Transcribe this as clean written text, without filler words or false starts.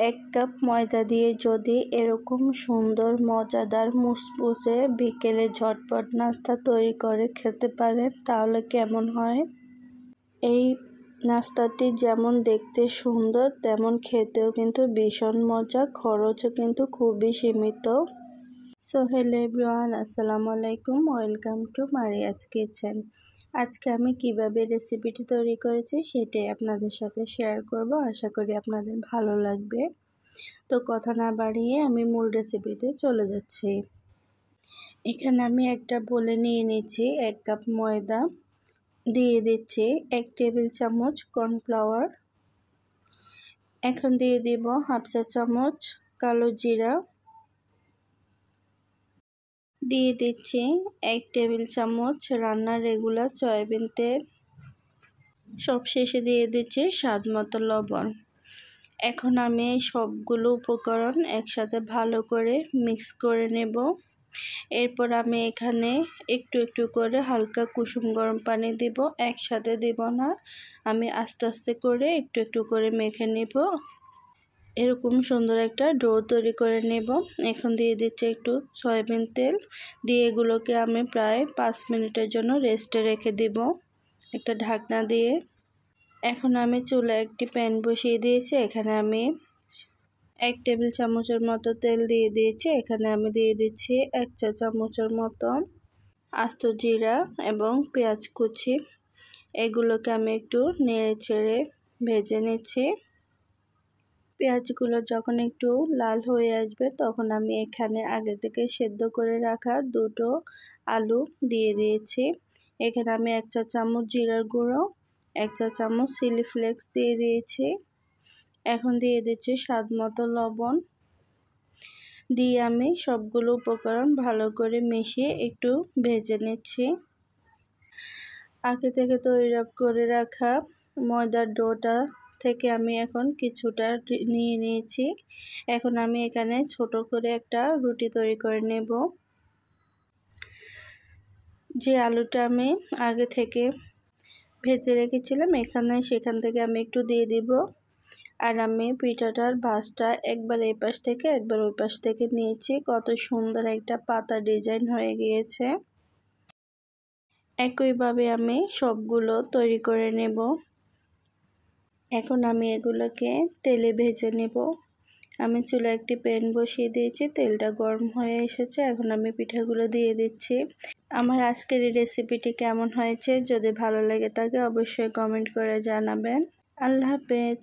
এক কাপ ময়দা দিয়ে যদি এরকম সুন্দর মজাদার মুসমুসে বিকেলে ঝটপট নাস্তা তৈরি করে খেতে পারেন তাহলে কেমন হয়। এই নাস্তাটি যেমন দেখতে সুন্দর তেমন খেতেও কিন্তু ভীষণ মজা, খরচও কিন্তু খুবই সীমিত। সো হ্যালো এভরিওয়ান, আসসালামু আলাইকুম, ওয়েলকাম টু মারিয়াজ কিচেন। আজকে আমি কিভাবে রেসিপিটি তৈরি করেছি সেটাই আপনাদের সাথে শেয়ার করব। আশা করি আপনাদের ভালো লাগবে। তো কথা না বাড়িয়ে আমি মূল রেসিপিতে চলে যাচ্ছি। এখানে আমি একটা বলে নিয়ে নিচ্ছি 1 কাপ ময়দা, দিয়ে দিচ্ছি 1 টেবিল চামচ কর্নফ্লাওয়ার, এখন দিয়ে দিব 1/2 চা চামচ কালো জিরা, দিয়ে দিচ্ছি 1 টেবিল চামচ রান্নার রেগুলার সয়াবিন তেল, সবশেষে দিয়ে দিচ্ছি স্বাদ মতো লবণ। এখন আমি সবগুলো উপকরণ একসাথে ভালো করে মিক্স করে নেব। এরপর আমি এখানে একটু একটু করে হালকা কুসুম গরম পানি দিব, একসাথে দিব না, আমি আস্তে আস্তে করে একটু একটু করে মেখে নেব। এরকম সুন্দর একটা ডো তৈরি করে নেব। এখন দিয়ে দিচ্ছি একটু সয়াবিন তেল, দিয়ে এগুলোকে আমি প্রায় 5 মিনিটের জন্য রেস্টে রেখে দিব একটা ঢাকনা দিয়ে। এখন আমি চুলায় একটি প্যান বসিয়ে দিয়েছি, এখানে আমি 1 টেবিল চামচের মতো তেল দিয়ে দিয়েছি। এখানে আমি দিয়ে দিচ্ছি 1 চা চামচের মতো আস্ত জিরা এবং পেঁয়াজ কুচি। এগুলোকে আমি একটু নেড়ে চেড়ে ভেজে নিচ্ছি। পেঁয়াজগুলো যখন একটু লাল হয়ে আসবে তখন আমি এখানে আগে থেকে সেদ্ধ করে রাখা 2টো আলু দিয়ে দিয়েছি। এখানে আমি 1 চা চামচ জিরার গুঁড়ো, 1 চা চামচ চিলি ফ্লেক্স দিয়ে দিয়েছি। এখন দিয়ে দিচ্ছি স্বাদ মতো লবণ, দিয়ে আমি সবগুলো উপকরণ ভালো করে মিশিয়ে একটু ভেজে নিচ্ছি। আগে থেকে তৈরি করে রাখা ময়দার ডোটা থেকে আমি এখন কিছুটা নিয়ে নিয়েছি। এখন আমি এখানে ছোট করে একটা রুটি তৈরি করে নেব। যে আলুটা আমি আগে থেকে ভেজে রেখেছিলাম সেখান থেকে আমি একটু দিয়ে দিব। আর আমি পিঠাটার ভাঁজটা একবার এই পাশ থেকে একবার ওই পাশ থেকে নিয়েছি। কত সুন্দর একটা পাতা ডিজাইন হয়ে গিয়েছে। একইভাবে আমি সবগুলো তৈরি করে নেব। এখন আমি এগুলোকে তেলে ভেজে নেব। আমি চুলায় একটি প্যান বসিয়ে দিয়েছি, তেলটা গরম হয়ে এসেছে। এখন আমি পিঠাগুলো দিয়ে দিচ্ছি। আমার আজকের এই রেসিপিটি কেমন হয়েছে যদি ভালো লেগে থাকে অবশ্যই কমেন্ট করে জানাবেন। আল্লাহ হাফেজ।